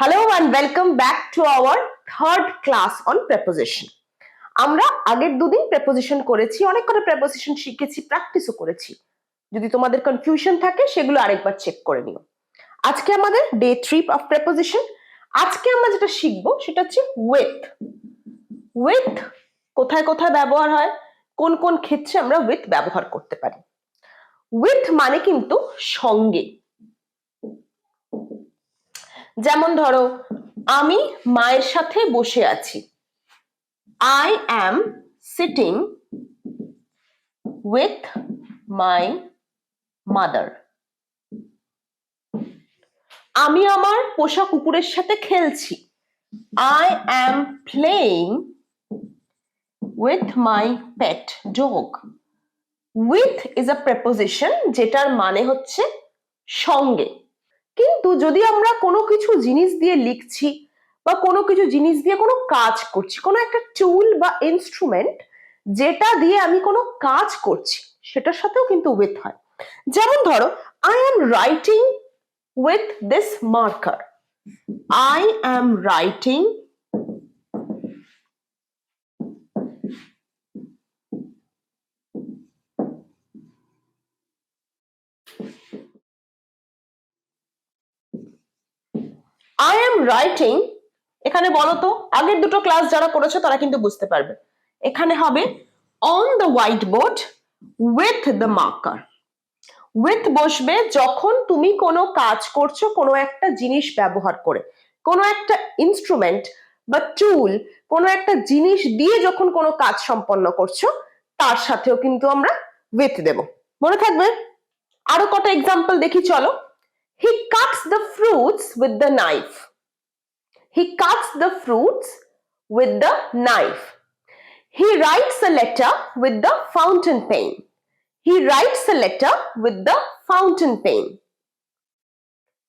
Hello and welcome back to our third class on preposition. আমরা আগের দুদিন preposition করেছি, অনেক করে preposition শিখেছি, প্র্যাকটিসও করেছি। যদি তোমাদের কনফিউশন থাকে সেগুলো আরেকবার চেক করে নিও। আজকে আমাদের ডে 3 অফ preposition। আজকে আমরা যেটা শিখবো সেটা হচ্ছে with। with কোথায় কোথায় ব্যবহার হয়, কোন কোন ক্ষেত্রে আমরা with ব্যবহার করতে পারি। with মানে কিন্তু সঙ্গে। যেমন ধরো আমি মায়ের সাথে বসে আছি, I am sitting with my mother. আমি আমার পোষা কুকুরের সাথে খেলছি, I am playing with my pet dog. with is a preposition যেটার মানে হচ্ছে সঙ্গে। কিন্তু যদি আমরা কোনো কিছু জিনিস দিয়ে লিখছি বা কোনো কিছু জিনিস দিয়ে কোনো কাজ করছি, কোনো একটা টুল বা ইনস্ট্রুমেন্ট যেটা দিয়ে আমি কোনো কাজ করছি, সেটার সাথেও কিন্তু with হয়। যেমন ধরো I am writing with this marker. I am writing এখানে বলো তো, আগের দুটো ক্লাস যারা করেছো তারা কিন্তু বুঝতে পারবে। এখানে হবে on the whiteboard with the marker. with বসবে যখন তুমি কোনো কাজ করছো, কোনো একটা জিনিস ব্যবহার করে, কোনো একটা ইনস্ট্রুমেন্ট বা টুল, কোনো একটা জিনিস দিয়ে যখন কোনো কাজ সম্পন্ন করছো, তার সাথেও কিন্তু আমরা with দেব। মনে থাকবে? আরো কটা এক্সাম্পল দেখি চলো। He cuts the fruits with the knife. He cuts the fruits with the knife. He writes a letter with the fountain pen. He writes a letter with the fountain pen.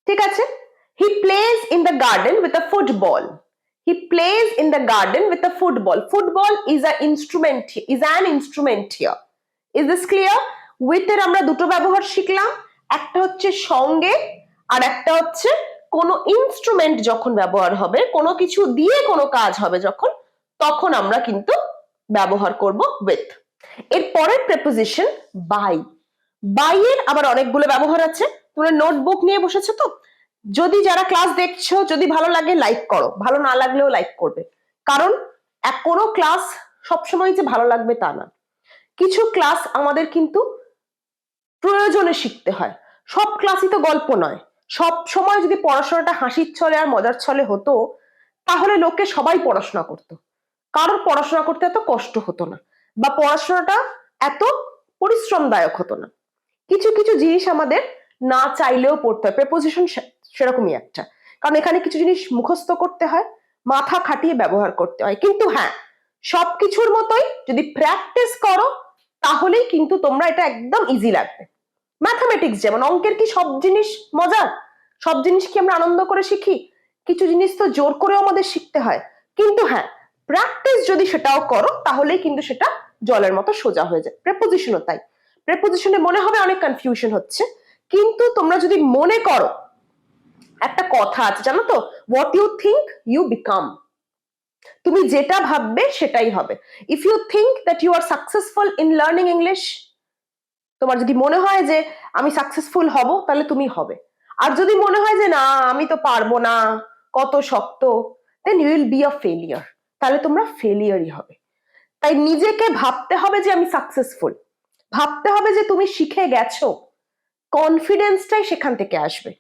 ঠিক আছে? He plays in the garden with a football. He plays in the garden with a football. Football is an instrument here. Is this clear? with এর আমরা দুটো ব্যবহার শিখলাম, একটা হচ্ছে সঙ্গে আর একটা হচ্ছে কোনো ইনস্ট্রুমেন্ট যখন ব্যবহার হবে, কোনো কিছু দিয়ে কোনো কাজ হবে যখন, তখন আমরা কিন্তু ব্যবহার করব with। এর পরের প্রেপোজিশন by। by এর আবার অনেকগুলো ব্যবহার আছে। তোমরা নোটবুক নিয়ে বসেছো তো? যদি যারা ক্লাস দেখছো, যদি ভালো লাগে লাইক করো, ভালো না লাগলেও লাইক করবে, কারণ কোনো ক্লাস সবসময় যে ভালো লাগবে তা না। কিছু ক্লাস আমাদের কিন্তু প্রয়োজনে শিখতে হয়, সব ক্লাসই তো গল্প নয়। সব সময় যদি পড়াশোনাটা হাসির ছলে আর মজার ছলে হতো, তাহলে লোকে সবাই পড়াশোনা করতো, কারোর পড়াশোনা করতে এত কষ্ট হতো না, বা পড়াশোনাটা এত পরিশ্রমদায়ক হতো না। কিছু কিছু জিনিস আমাদের না চাইলেও পড়তে হয়, প্রেপোজিশন সেরকমই একটা, কারণ এখানে কিছু জিনিস মুখস্থ করতে হয়, মাথা খাটিয়ে ব্যবহার করতে হয়। কিন্তু হ্যাঁ, সবকিছুর মতোই যদি প্র্যাকটিস করো তাহলেই কিন্তু তোমরা এটা একদম ইজি লাগবে। ম্যাথামেটিক্স যেমন, অঙ্কের কি সব জিনিস মজার? সব জিনিস কি আমরা আনন্দ করে শিখি? কিছু জিনিস তো জোর করেও আমাদের শিখতে হয়। কিন্তু হ্যাঁ, প্র্যাকটিস যদি সেটাও করো তাহলেই কিন্তু সেটা জলের মতো সোজা হয়ে যায়। প্রেপোজিশনও তাই। প্রেপোজিশনে মনে হবে অনেক কনফিউশন হচ্ছে, কিন্তু তোমরা যদি মনে করো, একটা কথা আছে জানো তো, what you think you become. তুমি যেটা ভাববে সেটাই হবে। If you think that you are successful in learning English, তোমার যদি মনে হয় যে আমি সাকসেসফুল হব, তাহলে তুমি হবে। আর যদি মনে হয় যে না আমি তো পারবো না, কত শক্ত, then you will be a failure, তাহলে তোমরা ফেলিয়ারই হবে। তাই নিজেকে ভাবতে হবে যে আমি সাকসেসফুল, ভাবতে হবে যে তুমি শিখে গেছো, কনফিডেন্সটাই সেখান থেকে আসবে।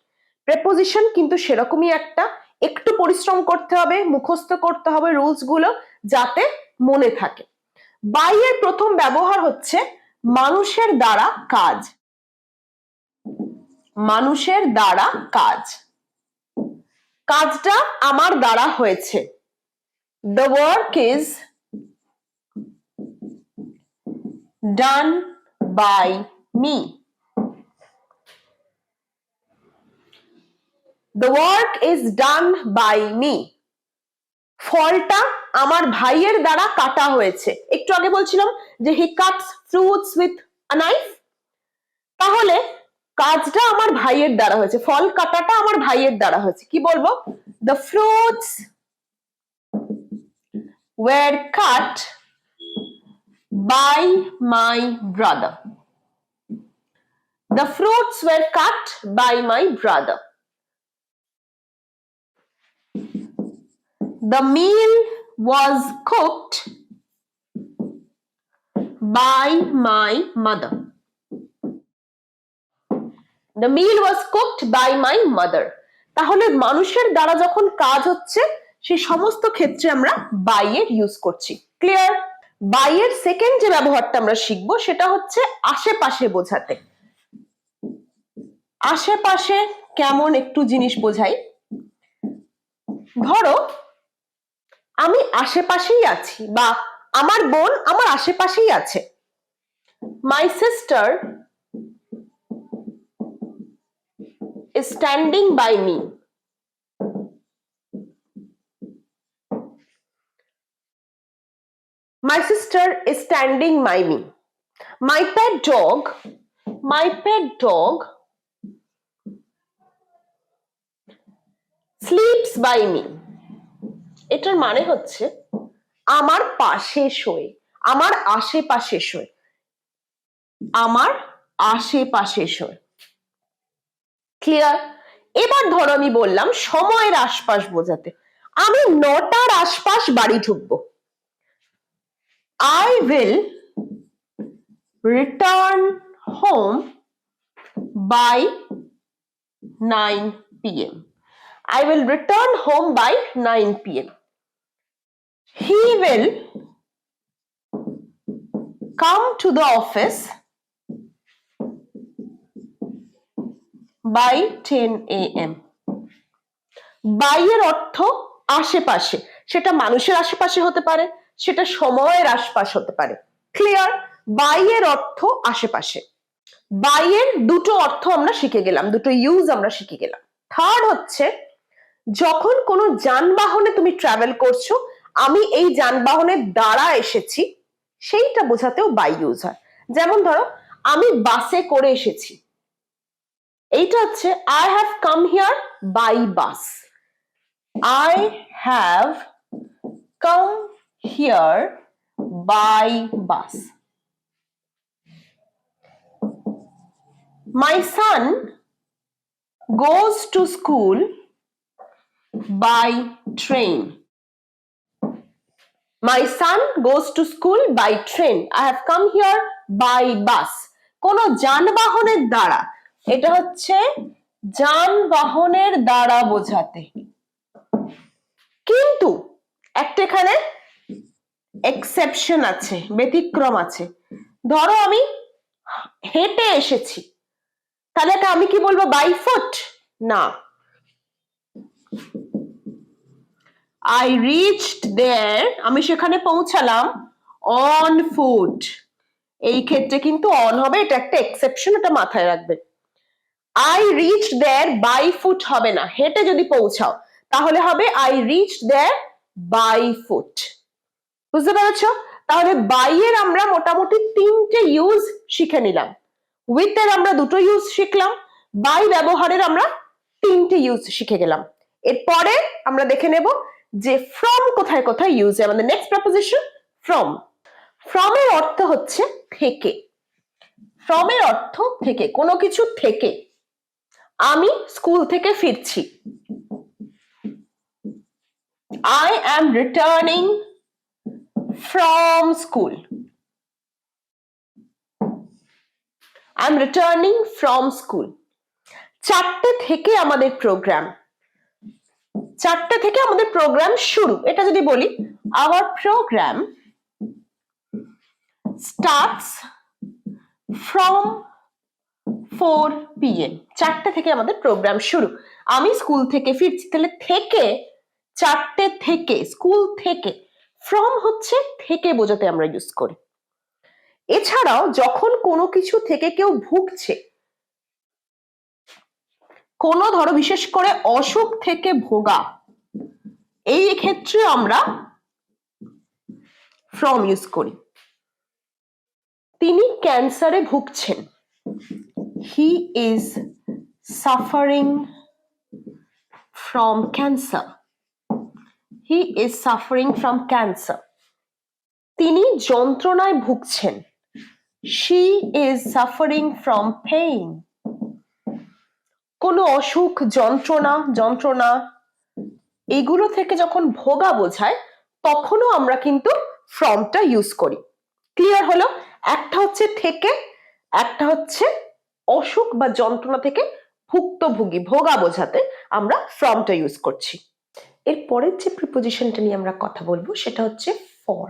প্রেপোজিশন কিন্তু সেরকমই একটা, একটু পরিশ্রম করতে হবে, মুখস্থ করতে হবে রুলস গুলো, যাতে মনে থাকে। বাই এর প্রথম ব্যবহার হচ্ছে মানুষের দ্বারা কাজ। মানুষের দ্বারা কাজ, কাজটা আমার দ্বারা হয়েছে। The work is done by me. The work is done by me. ফলটা আমার ভাইয়ের দ্বারা কাটা হয়েছে। একটু আগে বলছিলাম যে he cuts fruits with a knife, তাহলে কাজটা আমার ভাইয়ের দ্বারা হয়েছে, ফল কাটাটা আমার ভাইয়ের দ্বারা হয়েছে, কি বলবো? The fruits were cut by my brother. The fruits were cut by my brother. The meal was cooked by my mother. The meal was cooked by my mother. তাহলে মানুষের দ্বারা যখন কাজ হচ্ছে সেই সমস্ত ক্ষেত্রে আমরা by এর ইউজ করছি। ক্লিয়ার? by এর সেকেন্ড যে ব্যবহারটা আমরা শিখবো সেটা হচ্ছে আশেপাশে বোঝাতে। আশেপাশে কেমন একটু জিনিস বোঝাই। ধরো আমি আশেপাশেই আছি, বা আমার বোন আমার আশেপাশেই আছে। My sister is standing by me. My sister is standing by me. My pet dog sleeps by me. এটার মানে হচ্ছে আমার পাশে শোয়, আমার আশেপাশে শোয়, আমার আশেপাশে শোয়। ক্লিয়ার? এবার ধরো আমি বললাম সময়ের আশপাশ বোঝাতে, আমি 9টার আশপাশ বাড়ি ঢুকবো। I will return home by 9 p.m. I will return home by 9 p.m. He will come to the office by 10 a.m. by এর অর্থ আশেপাশে, সেটা মানুষের আশেপাশে হতে পারে, সেটা সময়ের আশপাশ হতে পারে। ক্লিয়ার? by এর অর্থ আশেপাশে। by এর দুটো অর্থ আমরা শিখে গেলাম, দুটো ইউজ আমরা শিখে গেলাম। থার্ড হচ্ছে যখন কোনো যানবাহনে তুমি ট্রাভেল করছো, আমি এই যানবাহনের দ্বারা এসেছি, সেইটা বোঝাতেও by ইউজ হয়। যেমন ধরো আমি বাসে করে এসেছি, এইটা হচ্ছে I have come here by bus. I have come here by bus. My son goes to school by train. My son goes to school by train. I have come here by bus. কোনো যানবাহনের দ্বারা, এটা হচ্ছে যানবাহনের দ্বারা বোঝাতে। কিন্তু একটা এখানে এক্সেপশন আছে, ব্যতিক্রম আছে। ধরো আমি হেঁটে এসেছি, তাহলে আমি কি বলবো? By foot? না, I reached there, আমি সেখানে পৌঁছালাম on foot। এই ক্ষেত্রে কিন্তু অন হবে, এটা একটা এক্সেপশন, এটা মাথায় রাখবে। I reached there by foot হবে না, হেঁটে যদি পৌঁছাও তাহলে হবে I reached there by foot। বুঝতে পেরেছো? তাহলে by এর আমরা মোটামুটি 3টে ইউজ শিখে নিলাম। with এর আমরা দুটো ইউজ শিখলাম, by ব্যবহারের আমরা 3টে ইউজ শিখে গেলাম। এরপরে আমরা দেখে নেব যে from কোথায় কোথায় ইউজ হয়। আমাদের নেক্সট প্রপোজিশন from। from এর অর্থ হচ্ছে থেকে। from এর অর্থ থেকে, কোনো কিছু থেকে। আমি স্কুল থেকে ফিরছি, I am returning from school. I am returning from school. 4টে থেকে আমাদের প্রোগ্রাম, 4টে থেকে আমাদের প্রোগ্রাম শুরু। এটা যদি বলি our program starts from 4 p.m. 4টে থেকে আমাদের প্রোগ্রাম শুরু। আমি স্কুল থেকে ফিরছি, তাহলে থেকে, 4টে থেকে, স্কুল থেকে। from হচ্ছে থেকে বোঝাতে আমরা ইউজ করি। এছাড়াও যখন কোনো কিছু থেকে কেউ ভুগছে, কোনো ধরো বিশেষ করে অসুখ থেকে ভোগা, এই ক্ষেত্রে আমরা from ইউজ করি। তিনি ক্যান্সারে ভুগছেন, হি is suffering from cancer. He is suffering from cancer. তিনি যন্ত্রণায় ভুগছেন। She is suffering from pain. কোনো অসুখ, যন্ত্রণা এগুলো থেকে যখন ভোগা বোঝায় তখনও আমরা কিন্তু ফ্রমটা ইউজ করি। ক্লিয়ার হলো? একটা হচ্ছে থেকে, একটা হচ্ছে অসুখ বা যন্ত্রণা থেকে ভুক্তভোগী, ভোগা বোঝাতে আমরা ফ্রমটা ইউজ করছি। এর পরের যে প্রিপোজিশনটা নিয়ে আমরা কথা বলবো সেটা হচ্ছে ফর।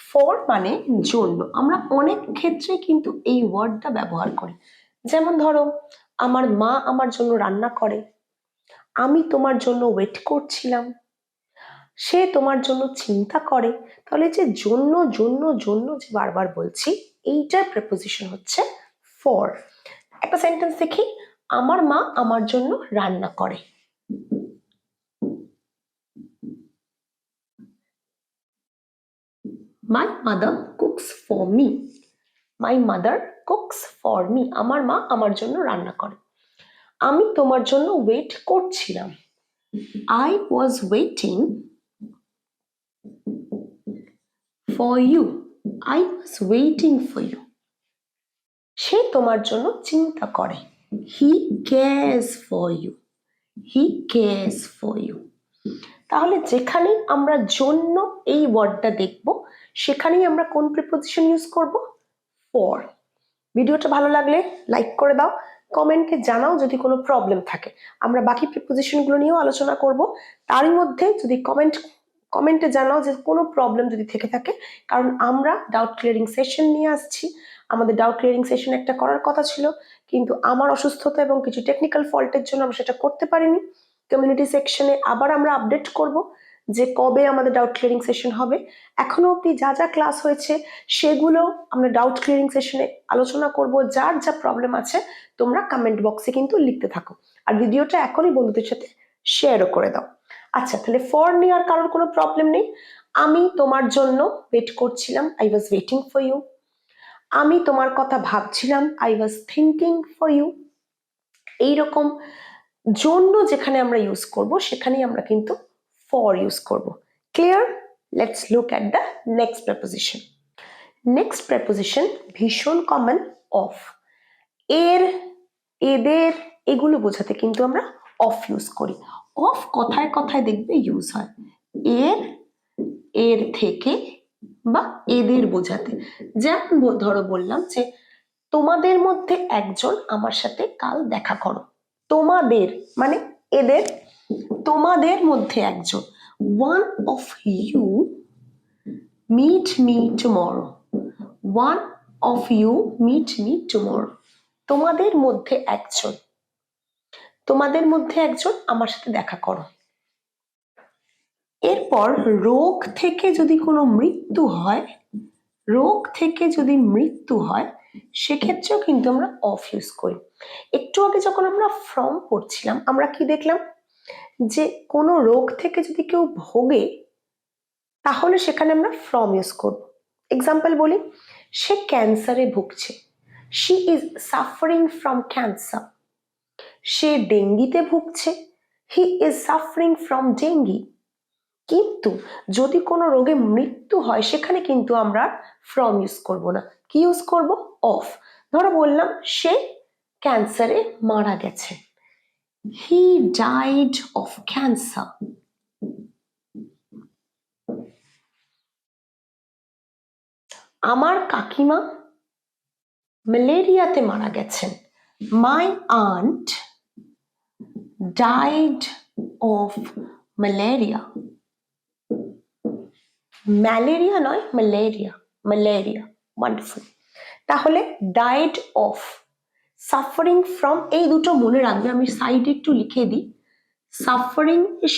ফর মানে জন্য। আমরা অনেক ক্ষেত্রে কিন্তু এই ওয়ার্ডটা ব্যবহার করি। যেমন ধরো, আমার মা আমার জন্য রান্না করে, আমি তোমার জন্য ওয়েট করছিলাম, সে তোমার জন্য চিন্তা করে। তাহলে যে জন্য জন্য জন্য যে বারবার বলছি, এইটার প্রিপোজিশন হচ্ছে ফর। একটা সেন্টেন্স দেখি, আমার মা আমার জন্য রান্না করে। My mother cooks for me. My mother cooks for me. আমার মা আমার জন্য রান্না করে। আমি তোমার জন্য ওয়েট করছিলাম। I was waiting for you. I was waiting for you. সে তোমার জন্য চিন্তা করে। He cares for you. He cares for you. তাহলে যেখানে আমরা জন্য এই ওয়ার্ডটা দেখব সেখানেই আমরা কোন প্রিপোজিশন ইউজ করব? ফর। ভিডিওটা ভালো লাগলে লাইক করে দাও, কমেন্টে জানাও যদি কোনো প্রবলেম থাকে। আমরা বাকি প্রিপোজিশনগুলো নিয়েও আলোচনা করব। তারই মধ্যে যদি কমেন্টে জানাও যে কোনো প্রবলেম যদি থেকে থাকে, কারণ আমরা ডাউট ক্লিয়ারিং সেশন নিয়ে আসছি। আমাদের ডাউট ক্লিয়ারিং সেশন একটা করার কথা ছিল, কিন্তু আমার অসুস্থতা এবং কিছু টেকনিক্যাল ফল্টের জন্য আমরা সেটা করতে পারিনি। কমিউনিটি সেকশনে আবার আমরা আপডেট করব যে কবে আমাদের ডাউট ক্লিয়ারিং সেশন হবে। এখনো অব্দি যা যা ক্লাস হয়েছে সেগুলো আমরা ডাউট ক্লিয়ারিং সেশনে আলোচনা করব। যার যা প্রবলেম আছে তোমরা কমেন্ট বক্সে কিন্তু লিখতে থাকো, আর ভিডিওটা এখনই বন্ধুদের সাথে শেয়ারও করে দাও। আচ্ছা, তাহলে ফর নেওয়ার কারোর কোনো প্রবলেম নেই। আমি তোমার জন্য ওয়েট করছিলাম, I was waiting for you. আমি তোমার কথা ভাবছিলাম, I was thinking for you. এইরকম জন্য যেখানে আমরা ইউজ করব সেখানেই আমরা কিন্তু ফর ইউজ করব। Clear? Let's look at the next preposition. Next preposition ভীষণ কমন, অফ। এর, এদের, এগুলো বোঝাতে কিন্তু আমরা অফ ইউজ করি। অফ কথায় কথায় দেখবে ইউজ হয় এর, এর থেকে বা এদের বোঝাতে। যেমন ধরো বললাম যে তোমাদের মধ্যে একজন আমার সাথে কাল দেখা করো। তোমাদের মানে এদের, তোমাদের মধ্যে একজন। One of you meet me tomorrow. One of you meet me tomorrow. তোমাদের মধ্যে একজন, তোমাদের মধ্যে একজন আমার সাথে দেখা করো। এরপর রোগ থেকে যদি কোনো মৃত্যু হয়, রোগ থেকে যদি মৃত্যু হয় সেক্ষেত্রেও কিন্তু আমরা অফ ইউজ করি। একটু আগে যখন আমরা ফ্রম পড়ছিলাম আমরা কি দেখলাম, যে কোনো রোগ থেকে যদি কেউ ভোগে তাহলে সেখানে আমরা ফ্রম ইউজ করব। এক্সাম্পল বলি, সে ক্যান্সারে ভুগছে। She is suffering from cancer. সে ডেঙ্গিতে ভুগছে। He is suffering from dengue. কিন্তু যদি কোনো রোগে মৃত্যু হয় সেখানে কিন্তু আমরা ফ্রম ইউজ করব না। কি ইউজ করব? অফ। ধরো বললাম সে ক্যান্সারে মারা গেছে। He died of cancer. আমার কাকিমা ম্যালেরিয়াতে মারা গেছেন। My aunt died of malaria. Malaria নয়, ম্যালেরিয়া, ম্যালেরিয়া। ওয়ান্ডারফুল। তাহলে ডাইড অফ, সাফারিং ফ্রম, এই দুটো মনে রাখবে। আমি সাইডে একটু লিখে দিই, সাফারিং এর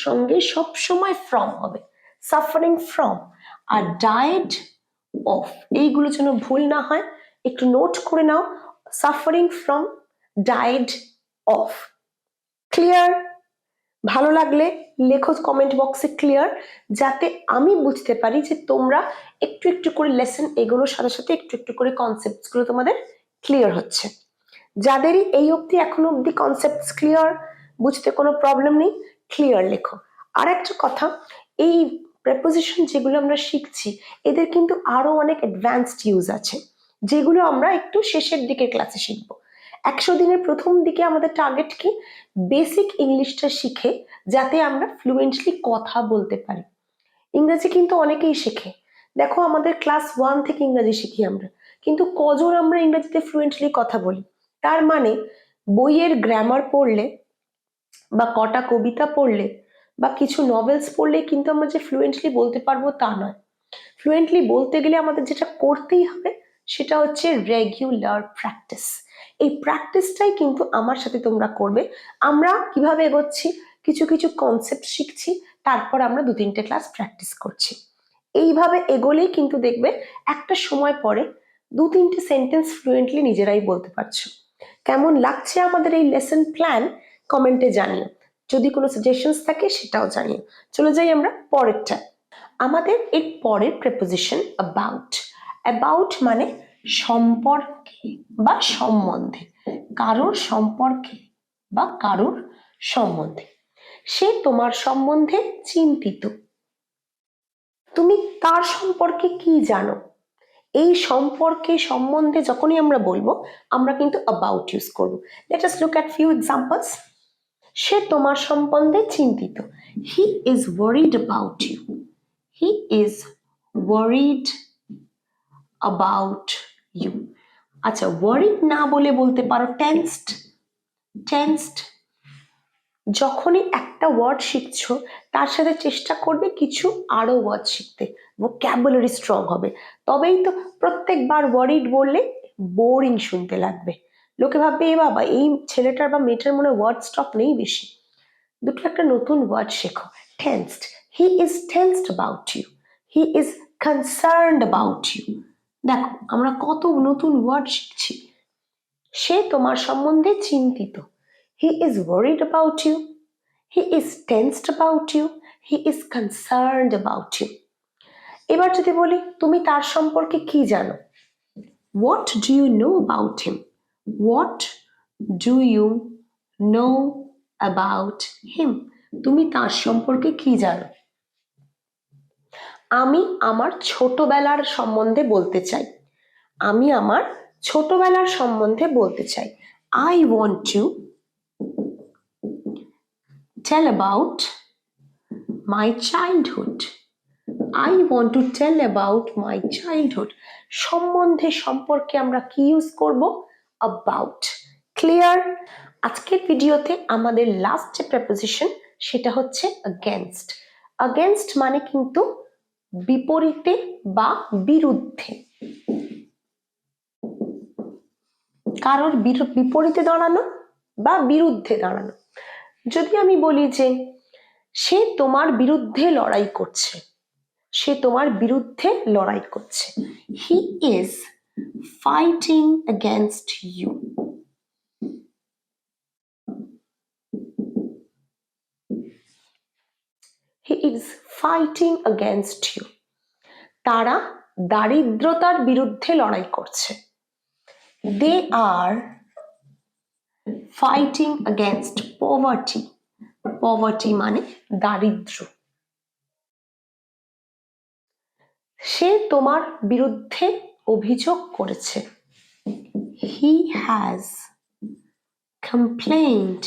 সঙ্গে সবসময় ফ্রম হবে, সাফারিং ফ্রম। আর ডাইড অফ, এইগুলো যেন ভুল না হয়, একটু নোট করে নাও। Suffering from, died of. Clear? ভালো লাগলে লেখো কমেন্ট বক্সে ক্লিয়ার, যাতে আমি বুঝতে পারি যে তোমরা একটু একটু করে লেসন এগোনোর সাথে সাথে একটু একটু করে কনসেপ্টস গুলো তোমাদের ক্লিয়ার হচ্ছে। যাদেরই এই অবধি এখনো অবধি কনসেপ্ট ক্লিয়ার, বুঝতে কোনো প্রবলেম নেই, ক্লিয়ার লেখো। আর একটা কথা, এই প্রেপোজিশন যেগুলো আমরা শিখছি এদের কিন্তু আরো অনেক অ্যাডভান্সড ইউজ আছে, যেগুলো আমরা একটু শেষের দিকে ক্লাসে শিখবো। 100 দিনের প্রথম দিকে আমাদের টার্গেট কি, বেসিক ইংলিশটা শিখে যাতে আমরা ফ্লুয়েন্টলি কথা বলতে পারি। ইংরেজি কিন্তু অনেকেই শেখে, দেখো আমাদের ক্লাস 1 থেকে ইংরেজি শিখি আমরা, কিন্তু কজন আমরা ইংরেজিতে ফ্লুয়েন্টলি কথা বলি? তার মানে বইয়ের গ্রামার পড়লে বা কটা কবিতা পড়লে বা কিছু নভেলস পড়লে কিন্তু আমরা যে ফ্লুয়েন্টলি বলতে পারবো তা নয়। ফ্লুয়েন্টলি বলতে গেলে আমাদের যেটা করতেই হবে সেটা হচ্ছে রেগুলার প্র্যাকটিস। এই প্র্যাকটিসটাই কিন্তু আমার সাথে তোমরা করবে। আমরা কিভাবে এগোচ্ছি, কিছু কিছু কনসেপ্ট শিখছি, তারপর আমরা 2-3টে ক্লাস প্র্যাকটিস করছি। এইভাবে এগোলেই কিন্তু দেখবে একটা সময় পরে 2-3টে সেন্টেন্স ফ্লুয়েন্টলি নিজেরাই বলতে পারছো। কেমন লাগছে আমাদের এই লেসন প্ল্যান কমেন্টে জানিও, যদি কোনো সাজেশনস থাকে সেটাও জানিও। চলে যাই আমরা পরেরটা। আমাদের এর পরের প্রেপোজিশন অ্যাবাউট। অ্যাবাউট মানে সম্পর্কে বা সম্বন্ধে, কারোর সম্পর্কে বা কারোর সম্বন্ধে। সে তোমার সম্বন্ধে চিন্তিত, তুমি তার সম্পর্কে কি জানো? এই সম্পর্কে সম্বন্ধে যখনই আমরা বলবো আমরা কিন্তু অ্যাবাউট ইউজ করব। Let us look at few examples. সে তোমার সম্বন্ধে চিন্তিত, he is worried about you. He is worried about you. আচ্ছা, ওয়ারিড না বলে বলতে পারো টেন্সড। টেন্সড যখনই একটা ওয়ার্ড শিখছো তার সাথে চেষ্টা করবে কিছু আরো ওয়ার্ড শিখতে, ভোক্যাবুলারি স্ট্রং হবে। তবেই তো প্রত্যেকবার ওয়ারিড বললে বোরিং শুনতে লাগবে, লোকে ভাববে এ বাবা এই ছেলেটার বা মেয়েটার মনে ওয়ার্ড স্টক নেই বেশি। দুটো একটা নতুন ওয়ার্ড শেখো। Tensed, he is tensed about you, he is concerned about you. দেখো আমরা কত নতুন ওয়ার্ড শিখছি। সে তোমার সম্বন্ধে চিন্তিত, he is worried about you, he is tensed about you, he is concerned about you. এবার যদি বলি তুমি তার সম্পর্কে কি জানো, what do you know about him? What do you know about him? তুমি তার সম্পর্কে কি জানো? আমি আমার ছোটবেলার সম্বন্ধে বলতে চাই, আমি আমার ছোটবেলার সম্বন্ধে বলতে চাই। I want to tell about my childhood. I want to tell about my childhood. সম্বন্ধে সম্পর্কে আমরা কি ইউজ করব? about. ক্লিয়ার? আজকের ভিডিওতে আমাদের লাস্ট যে প্রেপোজিশন সেটা হচ্ছে against. against মানে কিন্তু বিপরীতে বা বিরুদ্ধে, কারোর বিপরীতে দাঁড়ানো বা বিরুদ্ধে দাঁড়ানো। যদি আমি বলি যে সে তোমার বিরুদ্ধে লড়াই করছে, সে তোমার বিরুদ্ধে লড়াই করছে, he is fighting against you. He is fighting against you. তারা দারিদ্রতার বিরুদ্ধে লড়াই করছে, they are fighting against poverty. Poverty মানে দারিদ্র। সে তোমার বিরুদ্ধে অভিযোগ করেছে, he has complained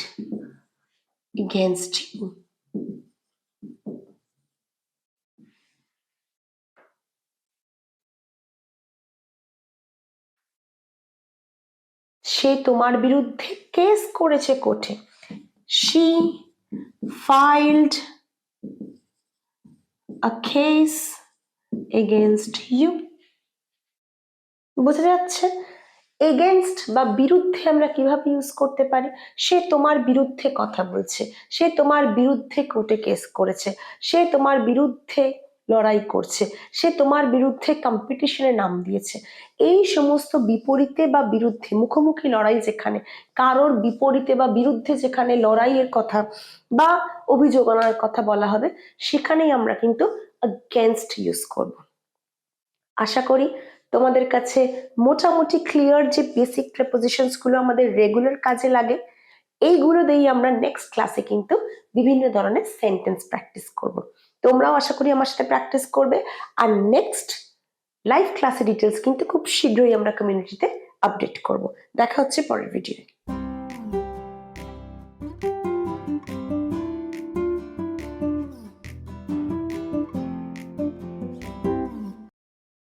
against you. সে তোমার বিরুদ্ধে কেস করেছে কোর্টে, she filed a case against you. বোঝা যাচ্ছে এগেনস্ট বা বিরুদ্ধে আমরা কিভাবে ইউজ করতে পারি। সে তোমার বিরুদ্ধে কথা বলছে, সে তোমার বিরুদ্ধে কোর্টে কেস করেছে, সে তোমার বিরুদ্ধে লড়াই করছে, সে তোমার বিরুদ্ধে কম্পিটিশনে নাম দিয়েছে। এই সমস্ত বিপরীতে বা বিরুদ্ধে, মুখোমুখি লড়াই যেখানে, কারোর বিপরীতে বা বিরুদ্ধে যেখানে লড়াইয়ের কথা বা অভিযোগ আনার কথা বলা হবে সেখানেই আমরা কিন্তু against ইউজ করব। আশা করি তোমাদের কাছে মোটামুটি ক্লিয়ার যে বেসিক প্রেপোজিশনস গুলো আমাদের রেগুলার কাজে লাগে, এইগুলো দিয়েই আমরা নেক্সট ক্লাসে কিন্তু বিভিন্ন ধরনের সেন্টেন্স প্র্যাকটিস করব। তোমরাও আশা করি আমার সাথে প্র্যাকটিস করবে। আর নেক্সট লাইভ ক্লাসে ডিটেলস কিন্তু খুব শীঘ্রই আমরা কমিউনিটিতে আপডেট করব। দেখা হচ্ছে পরের ভিডিওতে।